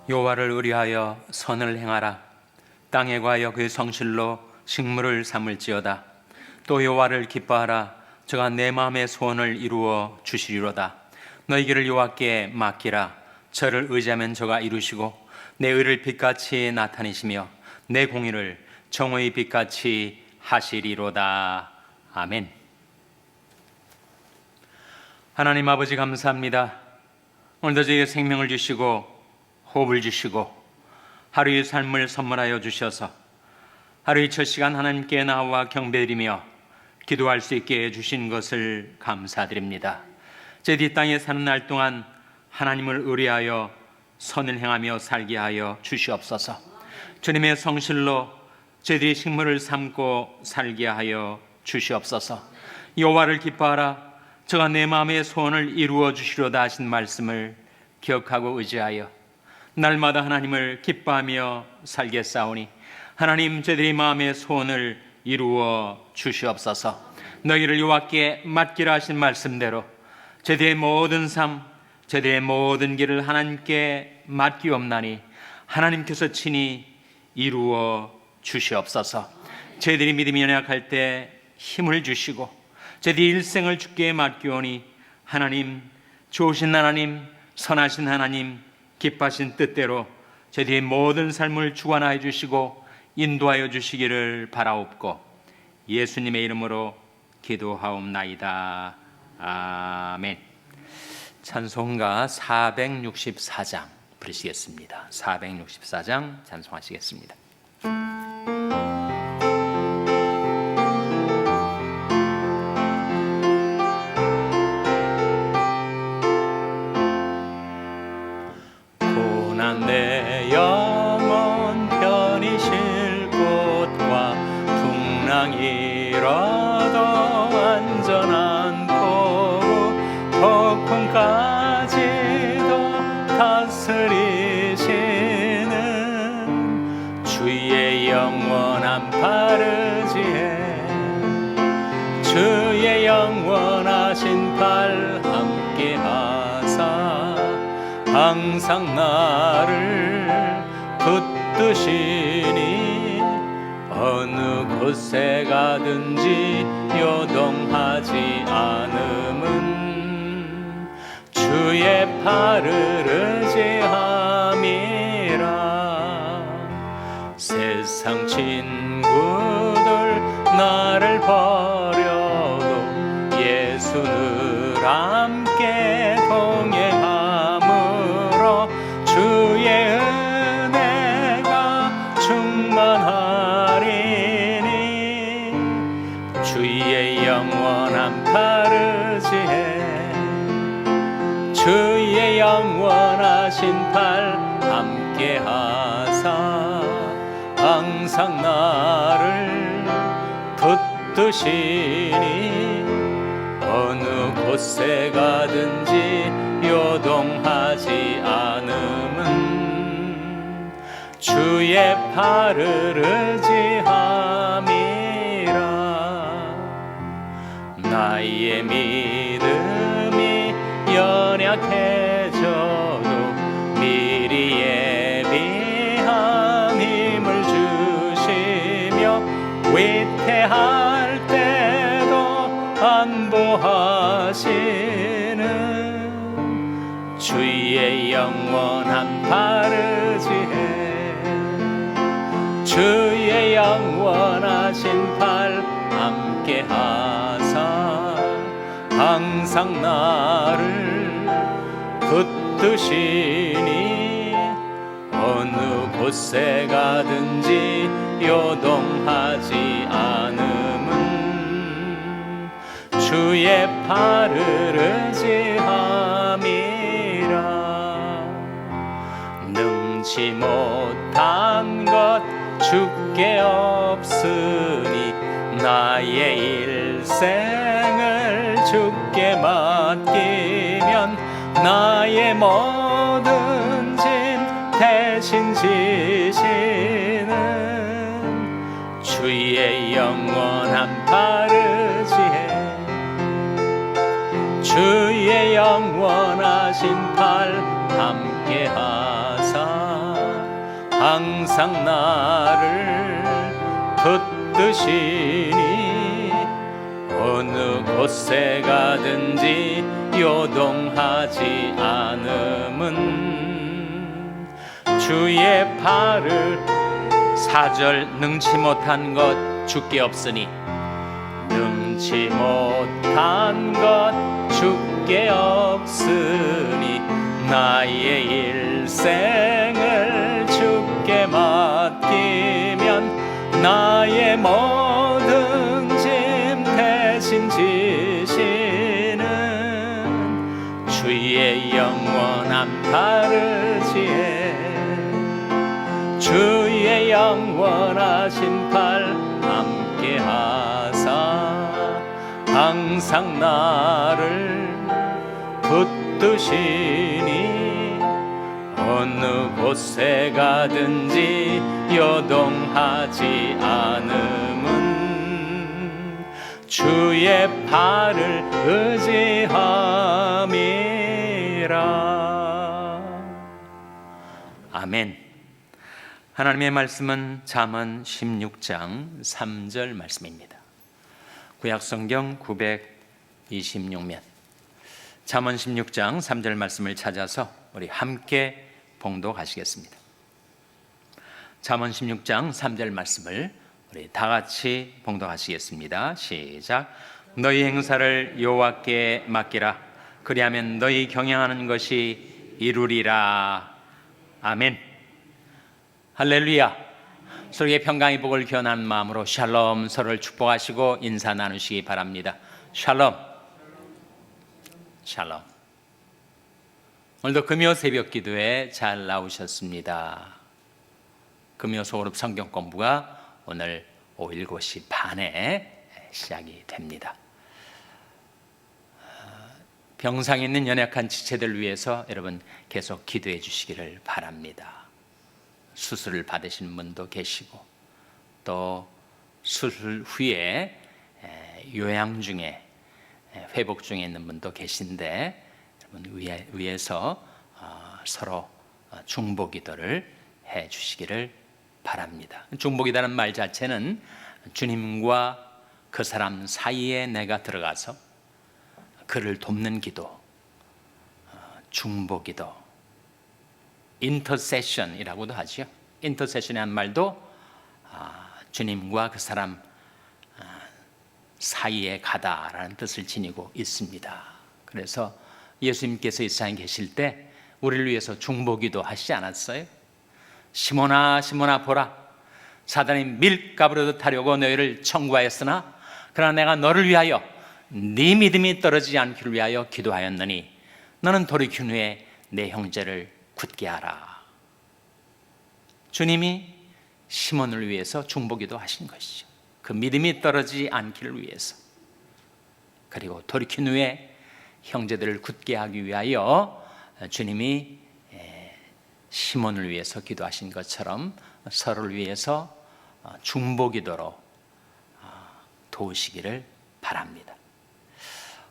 여호와를 의뢰하여 선을 행하라. 땅에 관하여 그 성실로 식물을 삼을지어다. 또 여호와를 기뻐하라. 저가 내 마음의 소원을 이루어 주시리로다. 너희 길을 여호와께 맡기라. 저를 의지하면 저가 이루시고 내 의를 빛같이 나타내시며 내 공의를 정오의 빛같이 하시리로다. 아멘. 하나님 아버지 감사합니다. 오늘도 저희에게 생명을 주시고 호흡을 주시고 하루의 삶을 선물하여 주셔서 하루의 첫 시간 하나님께 나와 경배드리며 기도할 수 있게 해주신 것을 감사드립니다. 제 뒷땅에 사는 날 동안 하나님을 의뢰하여 선을 행하며 살게 하여 주시옵소서. 주님의 성실로 저희들이 식물을 삼고 살게 하여 주시옵소서. 여호와를 기뻐하라. 저가 내 마음의 소원을 이루어 주시려다 하신 말씀을 기억하고 의지하여 날마다 하나님을 기뻐하며 살겠사오니 하나님, 저희들의 마음의 소원을 이루어 주시옵소서. 너희를 여호와께 맡기라 하신 말씀대로 저희들의 모든 삶, 저희들의 모든 길을 하나님께 맡기옵나니 하나님께서 친히 이루어 주시옵소서. 저희들이 믿음이 연약할 때 힘을 주시고 저희들이 일생을 주께 맡기오니 하나님, 좋으신 하나님, 선하신 하나님, 기뻐하신 뜻대로 저희들의 모든 삶을 주관하여 주시고 인도하여 주시기를 바라옵고 예수님의 이름으로 기도하옵나이다. 아멘. 찬송가 464장 부르시겠습니다. 464장 찬송하시겠습니다. 고난 내 영혼 편히 쉴 곳과 풍랑이라도 안전한 포구 폭풍까지도 다스리시는 주의 영원한 파르지에 주의 영원하신 팔 함께하사 항상 나를 붙드시니 어느 곳에 가든지 요동하지 않음은 주의 팔을 의지함이라. 세상 친구들 나를 버려도 예수 늘 함께 동행함으로 주의 은혜가 충만하리니 주의 영원한 파르지에 주의 영원하신 팔 함께하사 항상 나를 붙드시니 어느 곳에 가든지 요동하지 않음은 주의 팔을 의지함이라. 나의 믿음이 연약해져도 미리 예비한 힘을 주시며 위태할 때도 안보하시는 주의 영원한 파르지에 주의 영원하신 팔 함께하사 항상 나를 붙드시니 어느 곳에 가든지 요동하지 않음은 주의 팔을 의지함이라. 능치 못한 것 주께 없으니 나의 일생을 주께 맡기면 나의 모든 짐 대신 지시는 주의 영원한 파르지에 주의 영원하신 팔 함께하사 항상 나를 붙드시니 어느 곳에 가든지 요동하지 않음은 주의 팔을 4절 능치 못한 것 주께 없으니 능치 못한 것 주께 없으니 나의 일생을 주께 맡기면 나의 모든 짐 대신 지시는 주의 영원한 팔을 지혜 주의 영원하신 팔 함께 하사 항상 나를 붙드시니 어느 곳에 가든지 요동하지 않음은 주의 팔을 의지함이라. 아멘. 하나님의 말씀은 잠언 16장 3절 말씀입니다. 구약성경 926면 잠언 16장 3절 말씀을 찾아서 우리 함께 봉독하시겠습니다. 잠언 16장 3절 말씀을 우리 다 같이 봉독하시겠습니다. 시작. 너희 행사를 여호와께 맡기라. 그리하면 너희 경영하는 것이 이루리라. 아멘. 할렐루야. 서로의 평강의 복을 기원하는 마음으로 샬롬, 서로를 축복하시고 인사 나누시기 바랍니다. 샬롬. 샬롬. 오늘도 금요 새벽 기도에 잘 나오셨습니다. 금요 소그룹 성경 공부가 오늘 오후 7시 반에 시작이 됩니다. 병상에 있는 연약한 지체들 위해서 여러분 계속 기도해 주시기를 바랍니다. 수술을 받으신 분도 계시고 또 수술 후에 요양 중에 회복 중에 있는 분도 계신데 여러분 위에서 서로 중보기도를 해 주시기를 바랍니다. 중보기도라는 말 자체는 주님과 그 사람 사이에 내가 들어가서 그를 돕는 기도, 중보기도, 인터세션이라고도 하죠. 인터세션이라는 말도 주님과 그 사람 사이에 가다라는 뜻을 지니고 있습니다. 그래서 예수님께서 이 세상에 계실 때 우리를 위해서 중보기도 하시지 않았어요? 시몬아 시몬아 보라, 사단이 밀가부르듯 하려고 너희를 청구하였으나 그러나 내가 너를 위하여 네 믿음이 떨어지지 않기를 위하여 기도하였느니 너는 돌이킨 후에 내 형제를 굳게 하라. 주님이 시몬을 위해서 중보기도 하신 것이죠. 그 믿음이 떨어지지 않기를 위해서, 그리고 돌이킨 후에 형제들을 굳게 하기 위하여 주님이 시몬을 위해서 기도하신 것처럼 서로를 위해서 중보기도로 도우시기를 바랍니다.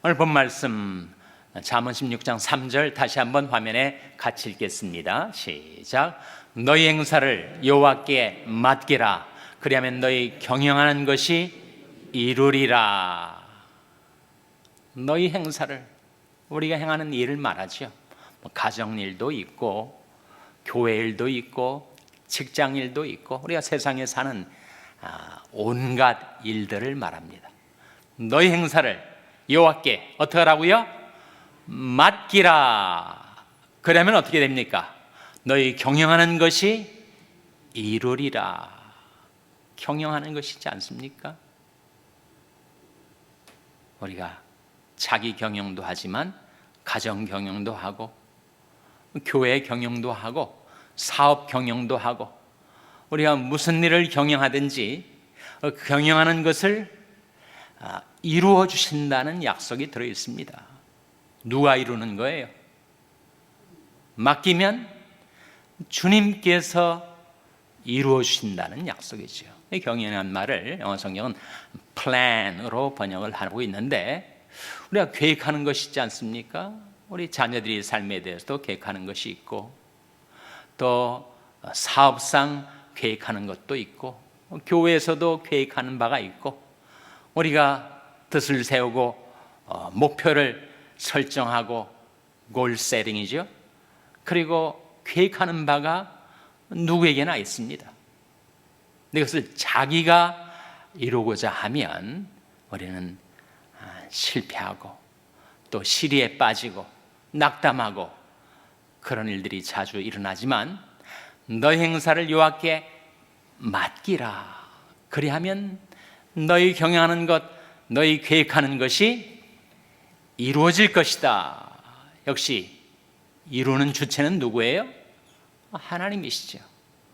오늘 본 말씀 잠언 16장 3절 다시 한번 화면에 같이 읽겠습니다. 시작. 너희 행사를 여호와께 맡기라. 그리하면 너희 경영하는 것이 이루리라. 너희 행사를, 우리가 행하는 일을 말하죠. 가정일도 있고 교회 일도 있고 직장 일도 있고 우리가 세상에 사는 온갖 일들을 말합니다. 너희 행사를 여호와께 어떻게 하라고요? 맡기라. 그러면 어떻게 됩니까? 너희 경영하는 것이 이루리라. 경영하는 것이지 않습니까? 우리가 자기 경영도 하지만 가정 경영도 하고 교회 경영도 하고 사업 경영도 하고 우리가 무슨 일을 경영하든지 경영하는 것을 이루어 주신다는 약속이 들어 있습니다. 누가 이루는 거예요? 맡기면 주님께서 이루어 주신다는 약속이죠. 경영이라는 말을 영어 성경은 plan으로 번역을 하고 있는데 우리가 계획하는 것이 있지 않습니까? 우리 자녀들이 삶에 대해서도 계획하는 것이 있고 또 사업상 계획하는 것도 있고 교회에서도 계획하는 바가 있고 우리가 뜻을 세우고 목표를 설정하고 골 세팅이죠. 그리고 계획하는 바가 누구에게나 있습니다. 이것을 자기가 이루고자 하면 우리는 실패하고 또 시리에 빠지고 낙담하고 그런 일들이 자주 일어나지만 너희 행사를 여호와께 맡기라. 그리하면 너희 경영하는 것, 너희 계획하는 것이 이루어질 것이다. 역시 이루는 주체는 누구예요? 하나님이시죠.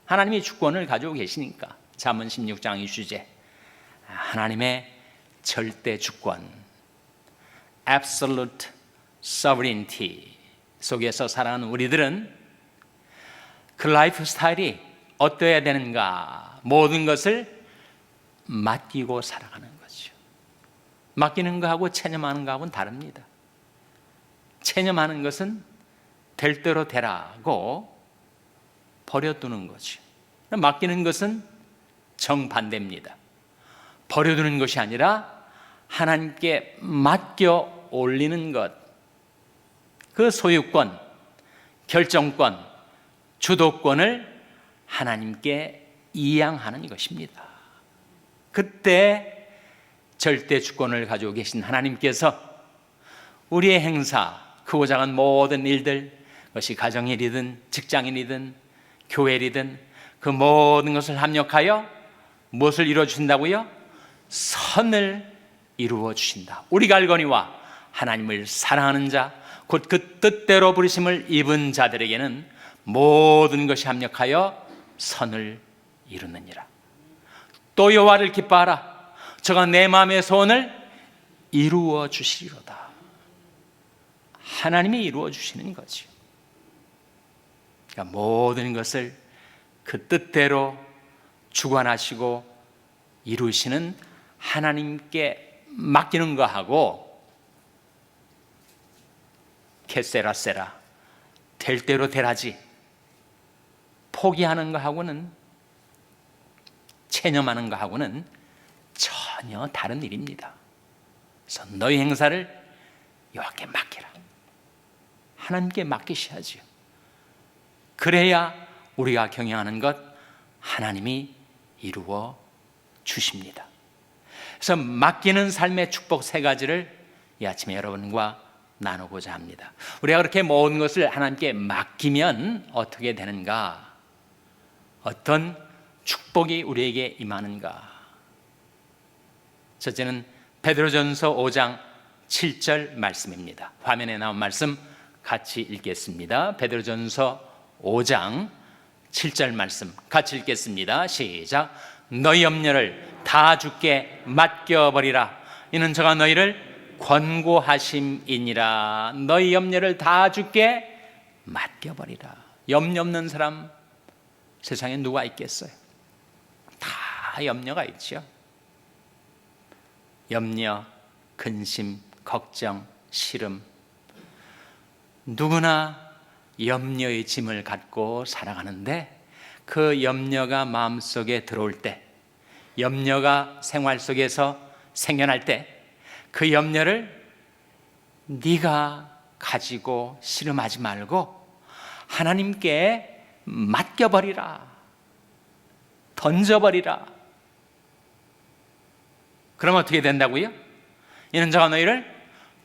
하나님이 주권을 가지고 계시니까. 잠언 16장의 주제, 하나님의 절대 주권, absolute sovereignty 속에서 살아가는 우리들은 그 라이프 스타일이 어떠해야 되는가? 모든 것을 맡기고 살아가는 거죠. 맡기는 거하고 체념하는 거하고는 다릅니다. 체념하는 것은 될 대로 되라고 버려두는 거죠. 맡기는 것은 정반대입니다. 버려두는 것이 아니라 하나님께 맡겨 올리는 것, 그 소유권, 결정권, 주도권을 하나님께 이양하는 것입니다. 그때 절대 주권을 가지고 계신 하나님께서 우리의 행사, 크고 작은 모든 일들, 그것이 가정일이든 직장인이든 교회이든 그 모든 것을 합력하여 무엇을 이루어 주신다고요? 선을 이루어 주신다. 우리가 알거니와 하나님을 사랑하는 자, 곧 그 뜻대로 부르심을 입은 자들에게는 모든 것이 합력하여 선을 이루느니라. 또 여호와를 기뻐하라. 저가 내 마음의 소원을 이루어 주시리로다. 하나님이 이루어 주시는 거죠. 그러니까 모든 것을 그 뜻대로 주관하시고 이루시는 하나님께 맡기는 거하고 캐세라세라 될 대로 되라지 포기하는 거하고는 체념하는 거하고는 전혀 다른 일입니다. 그래서 너희 행사를 여호와께 맡기라. 하나님께 맡기셔야죠. 그래야 우리가 경영하는 것 하나님이 이루어 주십니다. 그래서 맡기는 삶의 축복 세 가지를 이 아침에 여러분과 나누고자 합니다. 우리가 그렇게 모든 것을 하나님께 맡기면 어떻게 되는가? 어떤 축복이 우리에게 임하는가? 첫째는 베드로전서 5장 7절 말씀입니다. 화면에 나온 말씀 같이 읽겠습니다. 베드로전서 5장 7절 말씀 같이 읽겠습니다. 시작. 너희 염려를 다 주께 맡겨버리라. 이는 저가 너희를 권고하심이니라. 너희 염려를 다 주께 맡겨버리라. 염려 없는 사람 세상에 누가 있겠어요? 다 염려가 있죠. 염려, 근심, 걱정, 시름, 누구나 염려의 짐을 갖고 살아가는데 그 염려가 마음속에 들어올 때, 염려가 생활 속에서 생겨날 때 그 염려를 네가 가지고 씨름하지 말고 하나님께 맡겨버리라. 던져버리라. 그럼 어떻게 된다고요? 이는 저가 너희를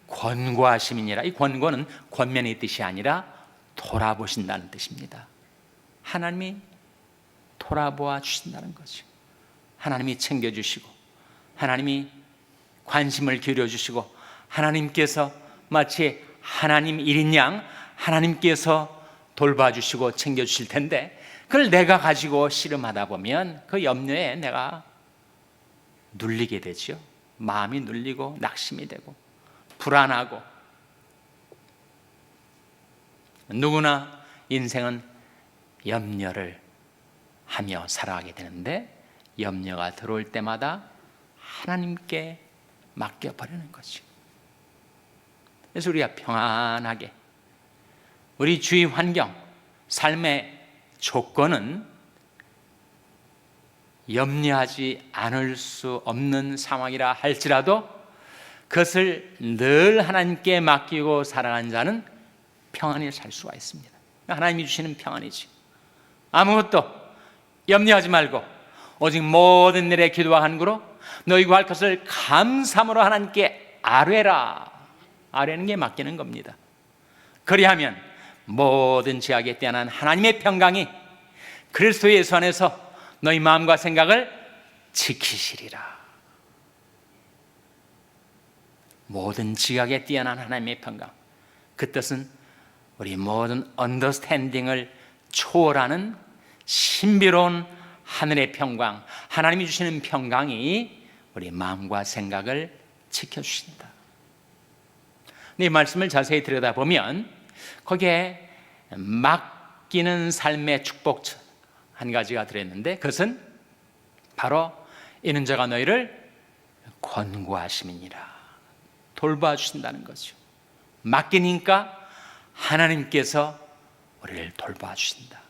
권고하심이니라. 이 권고는 권면의 뜻이 아니라 돌아보신다는 뜻입니다. 하나님이 돌아보아 주신다는 거죠. 하나님이 챙겨주시고 하나님이 관심을 기울여주시고 하나님께서 마치 하나님 일인 양 하나님께서 돌봐주시고 챙겨주실 텐데 그걸 내가 가지고 씨름하다 보면 그 염려에 내가 눌리게 되죠. 마음이 눌리고 낙심이 되고 불안하고. 누구나 인생은 염려를 하며 살아가게 되는데 염려가 들어올 때마다 하나님께 맡겨버리는 거죠. 그래서 우리가 평안하게 우리 주위 환경, 삶의 조건은 염려하지 않을 수 없는 상황이라 할지라도 그것을 늘 하나님께 맡기고 살아가는 자는 평안히 살 수가 있습니다. 하나님이 주시는 평안이지. 아무것도 염려하지 말고 오직 모든 일에 기도와 간구로 너희 구할 것을 감사함으로 하나님께 아뢰라. 아뢰는 게 맡기는 겁니다. 그리하면 모든 지각에 뛰어난 하나님의 평강이 그리스도 예수 안에서 너희 마음과 생각을 지키시리라. 모든 지각에 뛰어난 하나님의 평강, 그 뜻은 우리 모든 언더스탠딩을 초월하는 신비로운 하늘의 평강, 하나님이 주시는 평강이 우리 마음과 생각을 지켜주신다. 이 말씀을 자세히 들여다보면 거기에 맡기는 삶의 축복 한 가지가 들어있는데, 그것은 바로 이는 저가 너희를 권고하심이니라. 돌봐주신다는 거죠. 맡기니까 하나님께서 우리를 돌봐주신다.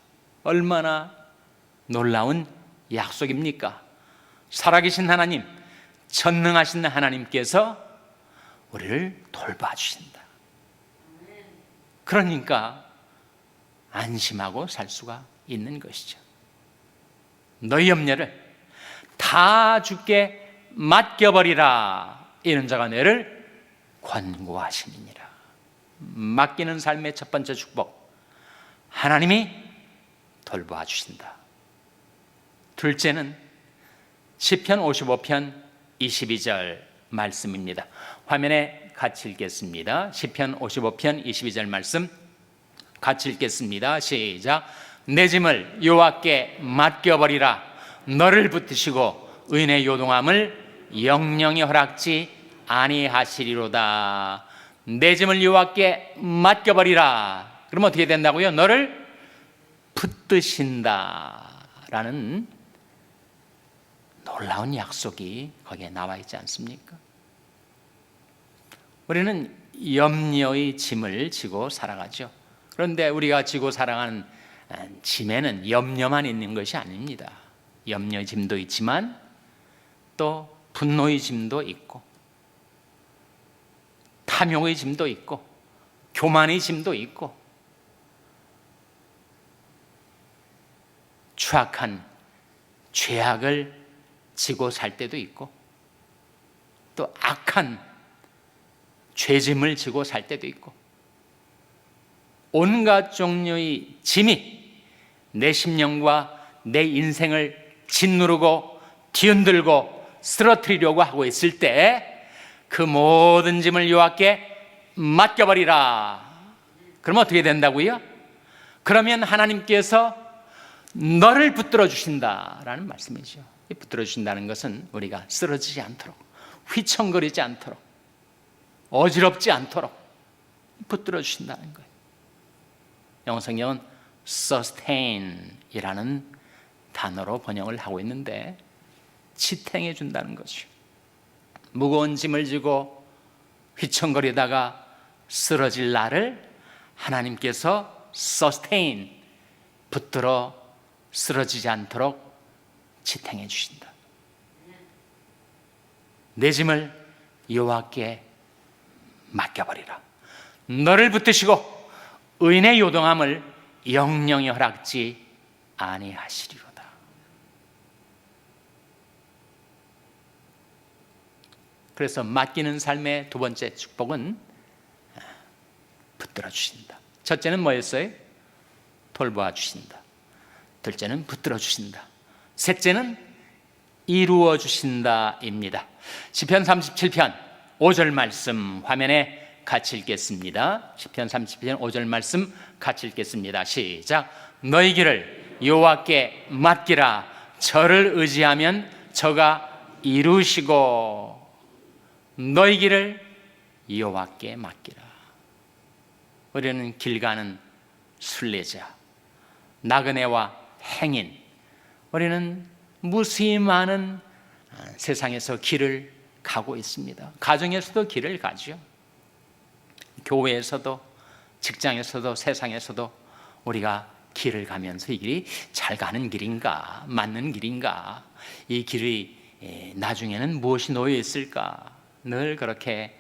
얼마나 놀라운 약속입니까? 살아계신 하나님, 전능하신 하나님께서 우리를 돌봐주신다. 그러니까 안심하고 살 수가 있는 것이죠. 너희 염려를 다 주께 맡겨버리라. 이는 자가 너를 권고하시니라. 맡기는 삶의 첫 번째 축복, 하나님이 돌봐 주신다. 둘째는 시편 55편 22절 말씀입니다. 화면에 같이 읽겠습니다. 시편 55편 22절 말씀 같이 읽겠습니다. 시작. 내 짐을 여호와께 맡겨버리라. 너를 붙드시고 의인의 요동함을 영영히 허락지 아니하시리로다. 내 짐을 여호와께 맡겨버리라. 그럼 어떻게 된다고요? 너를 붙드신다라는 놀라운 약속이 거기에 나와 있지 않습니까? 우리는 염려의 짐을 지고 살아가죠. 그런데 우리가 지고 살아가는 짐에는 염려만 있는 것이 아닙니다. 염려의 짐도 있지만 또 분노의 짐도 있고 탐욕의 짐도 있고 교만의 짐도 있고 추악한 죄악을 지고 살 때도 있고 또 악한 죄짐을 지고 살 때도 있고 온갖 종류의 짐이 내 심령과 내 인생을 짓누르고 뒤흔들고 쓰러뜨리려고 하고 있을 때 그 모든 짐을 여호와께 맡겨버리라. 그럼 어떻게 된다고요? 그러면 하나님께서 너를 붙들어 주신다라는 말씀이죠. 붙들어 주신다는 것은 우리가 쓰러지지 않도록, 휘청거리지 않도록, 어지럽지 않도록 붙들어 주신다는 거예요. 영어 성경은 sustain이라는 단어로 번역을 하고 있는데 지탱해 준다는 거죠. 무거운 짐을 지고 휘청거리다가 쓰러질 나를 하나님께서 sustain, 붙들어 쓰러지지 않도록 지탱해 주신다. 내 짐을 여호와께 맡겨버리라. 너를 붙드시고 의인의 요동함을 영영히 허락지 아니하시리로다. 그래서 맡기는 삶의 두 번째 축복은 붙들어 주신다. 첫째는 뭐였어요? 돌보아 주신다. 둘째는 붙들어 주신다. 셋째는 이루어 주신다입니다. 시편 37편 5절 말씀 화면에 같이 읽겠습니다. 시편 37편 5절 말씀 같이 읽겠습니다. 시작. 너희 길을 여호와께 맡기라. 저를 의지하면 저가 이루시고. 너희 길을 여호와께 맡기라. 우리는 길 가는 순례자, 나그네와 행인, 우리는 무수히 많은 세상에서 길을 가고 있습니다. 가정에서도 길을 가죠. 교회에서도 직장에서도 세상에서도 우리가 길을 가면서 이 길이 잘 가는 길인가, 맞는 길인가, 이 길이 나중에는 무엇이 놓여 있을까, 늘 그렇게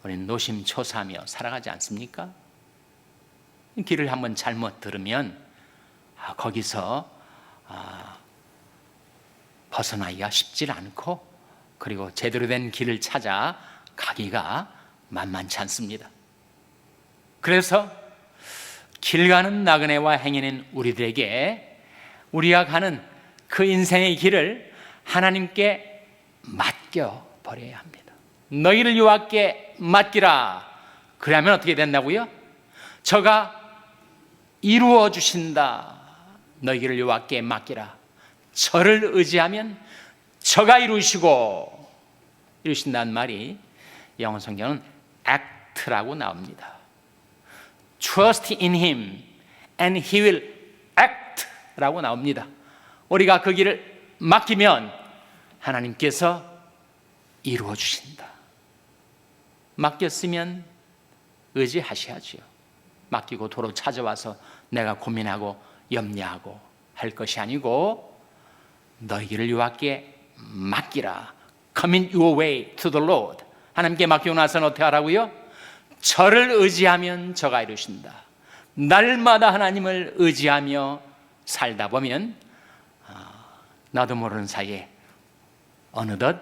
우리는 노심초사하며 살아가지 않습니까? 길을 한번 잘못 들으면 거기서 벗어나기가 쉽지 않고, 그리고 제대로 된 길을 찾아 가기가 만만치 않습니다. 그래서 길 가는 나그네와 행인인 우리들에게 우리가 가는 그 인생의 길을 하나님께 맡겨버려야 합니다. 너희를 여호와께 맡기라. 그러면 어떻게 된다고요? 저가 이루어 주신다. 너희를 여호와께 맡기라. 저를 의지하면 저가 이루신다는 말이 영어 성경은 act라고 나옵니다. Trust in Him and He will act 라고 나옵니다. 우리가 그 길을 맡기면 하나님께서 이루어 주신다. 맡겼으면 의지하셔야죠. 맡기고 도로 찾아와서 내가 고민하고 염려하고 할 것이 아니고, 너희 길을 여호와께 맡기라. Commit your way to the Lord. 하나님께 맡기고 나서는 어떻게 하라고요? 저를 의지하면 저가 이루신다. 날마다 하나님을 의지하며 살다 보면 나도 모르는 사이에 어느덧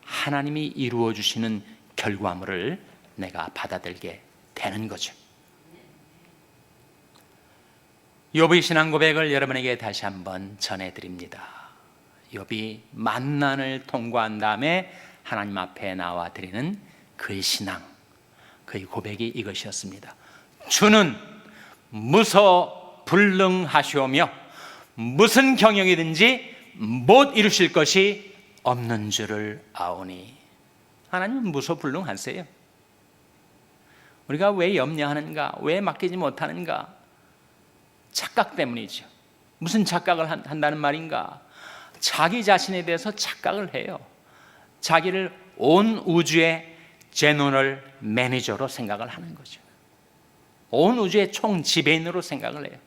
하나님이 이루어 주시는 결과물을 내가 받아들게 되는 거죠. 욥의 신앙 고백을 여러분에게 다시 한번 전해드립니다. 욥이 만난을 통과한 다음에 하나님 앞에 나와 드리는 그의 신앙, 그의 고백이 이것이었습니다. 주는 무소불능하시오며 무슨 경영이든지 못 이루실 것이 없는 줄을 아오니. 하나님은 무소불능하세요. 우리가 왜 염려하는가, 왜 맡기지 못하는가? 착각 때문이죠. 무슨 착각을 한다는 말인가? 자기 자신에 대해서 착각을 해요. 자기를 온 우주의 제너럴 매니저로 생각을 하는 거죠. 온 우주의 총 지배인으로 생각을 해요.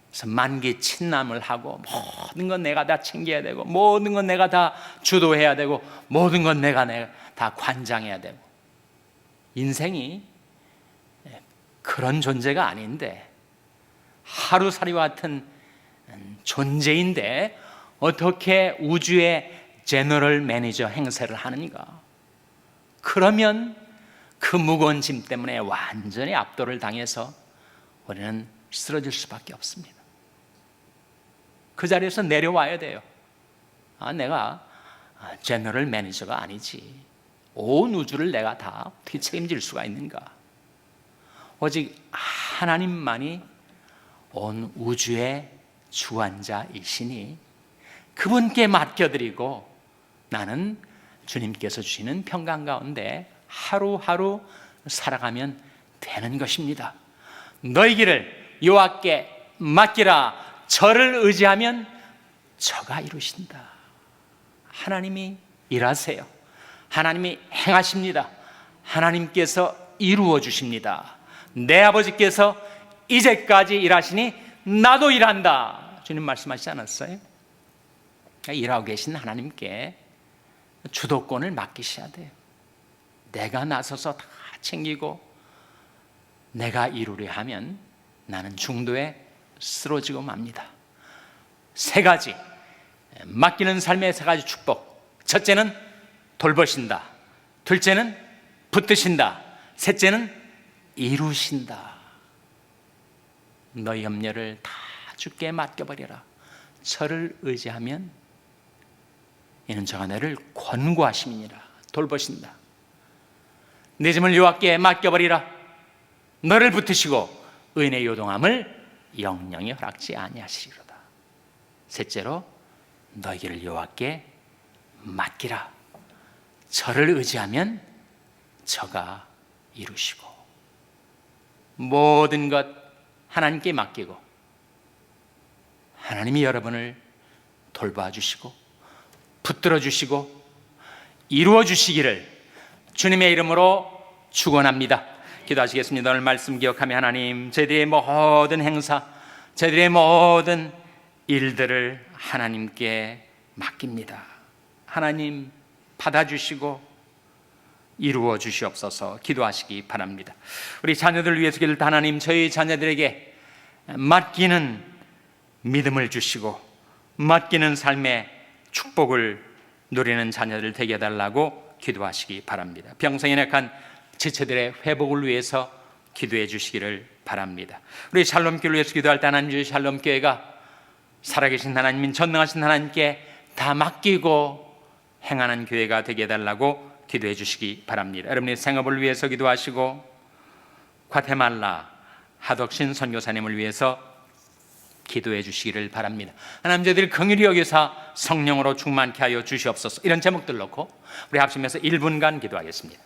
그래서 만기친남을 하고 모든 건 내가 다 챙겨야 되고, 모든 건 내가 다 주도해야 되고, 모든 건 내가 다 관장해야 되고. 인생이 그런 존재가 아닌데, 하루살이와 같은 존재인데 어떻게 우주의 제너럴 매니저 행세를 하는가? 그러면 그 무거운 짐 때문에 완전히 압도를 당해서 우리는 쓰러질 수밖에 없습니다. 그 자리에서 내려와야 돼요. 내가 제너럴 매니저가 아니지. 온 우주를 내가 다 어떻게 책임질 수가 있는가? 오직 하나님만이 온 우주의 주관자이시니 그분께 맡겨드리고 나는 주님께서 주시는 평강 가운데 하루하루 살아가면 되는 것입니다. 너희 길을 여호와께 맡기라. 저를 의지하면 저가 이루신다. 하나님이 일하세요. 하나님이 행하십니다. 하나님께서 이루어 주십니다. 내 아버지께서 이제까지 일하시니 나도 일한다. 주님 말씀하시지 않았어요? 일하고 계신 하나님께 주도권을 맡기셔야 돼요. 내가 나서서 다 챙기고 내가 이루려 하면 나는 중도에 쓰러지고 맙니다. 세 가지, 맡기는 삶의 세 가지 축복. 첫째는 돌보신다. 둘째는 붙드신다. 셋째는 이루신다. 너희 염려를 다 주께 맡겨버려라. 저를 의지하면 이는 저가 너를 권고하심이니라. 돌보신다. 내 짐을 여호와께 맡겨버리라. 너를 붙으시고 의인의 요동함을 영영이 허락지 아니하시리로다. 셋째로 너희 길을 여호와께 맡기라. 저를 의지하면 저가 이루시고, 모든 것 하나님께 맡기고 하나님이 여러분을 돌봐주시고 붙들어 주시고 이루어 주시기를 주님의 이름으로 축원합니다. 기도하시겠습니다. 오늘 말씀 기억하며 하나님, 저희들의 모든 행사, 저희들의 모든 일들을 하나님께 맡깁니다. 하나님 받아주시고 이루어 주시옵소서. 기도하시기 바랍니다. 우리 자녀들을 위해서 기도할 때 하나님 저희 자녀들에게 맡기는 믿음을 주시고 맡기는 삶의 축복을 누리는 자녀들 되게 해달라고 기도하시기 바랍니다. 병성에 약한 지체들의 회복을 위해서 기도해 주시기를 바랍니다. 우리 샬롬교회를 위해서 기도할 때 하나님 주신 샬롬교회가 살아계신 하나님, 전능하신 하나님께 다 맡기고 행하는 교회가 되게 해달라고 기도해 주시기 바랍니다. 여러분의 생업을 위해서 기도하시고 과테말라 하덕신 선교사님을 위해서 기도해 주시기를 바랍니다. 하나님 저희들 긍휼히 여기사 성령으로 충만케 하여 주시옵소서. 이런 제목들 놓고 우리 합심해서 1분간 기도하겠습니다.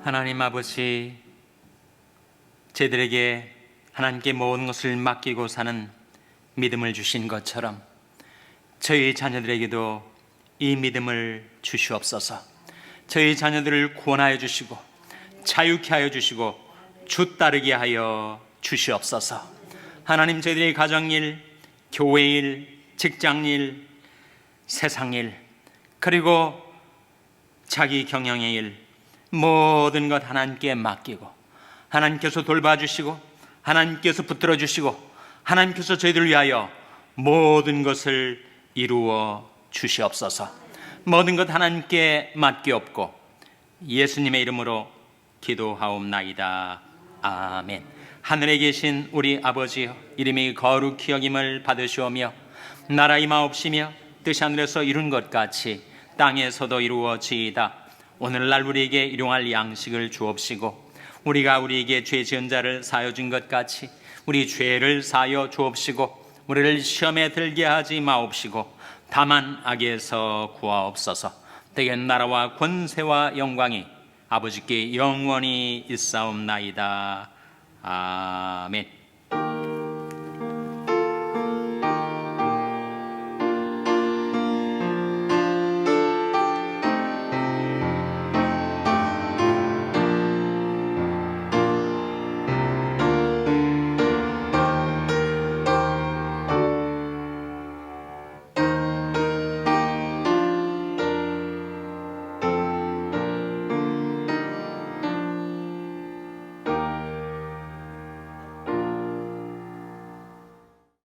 하나님 아버지, 저희들에게 하나님께 모든 것을 맡기고 사는 믿음을 주신 것처럼 저희 자녀들에게도 이 믿음을 주시옵소서. 저희 자녀들을 구원하여 주시고 자유케 하여 주시고 주 따르게 하여 주시옵소서. 하나님 저희들의 가정일, 교회일, 직장일, 세상일, 그리고 자기 경영의 일, 모든 것 하나님께 맡기고 하나님께서 돌봐주시고 하나님께서 붙들어 주시고 하나님께서 저희들을 위하여 모든 것을 이루어 주시옵소서. 모든 것 하나님께 맡기옵고 예수님의 이름으로 기도하옵나이다. 아멘. 하늘에 계신 우리 아버지여, 이름이 거룩히 여김을 받으시오며 나라 임하옵시며 뜻이 하늘에서 이룬 것 같이 땅에서도 이루어지이다. 오늘날 우리에게 일용할 양식을 주옵시고 우리가 우리에게 죄 지은 자를 사하여 준 것 같이 우리 죄를 사하여 주옵시고 우리를 시험에 들게 하지 마옵시고 다만 악에서 구하옵소서. 대개 나라와 권세와 영광이 아버지께 영원히 있사옵나이다. 아멘.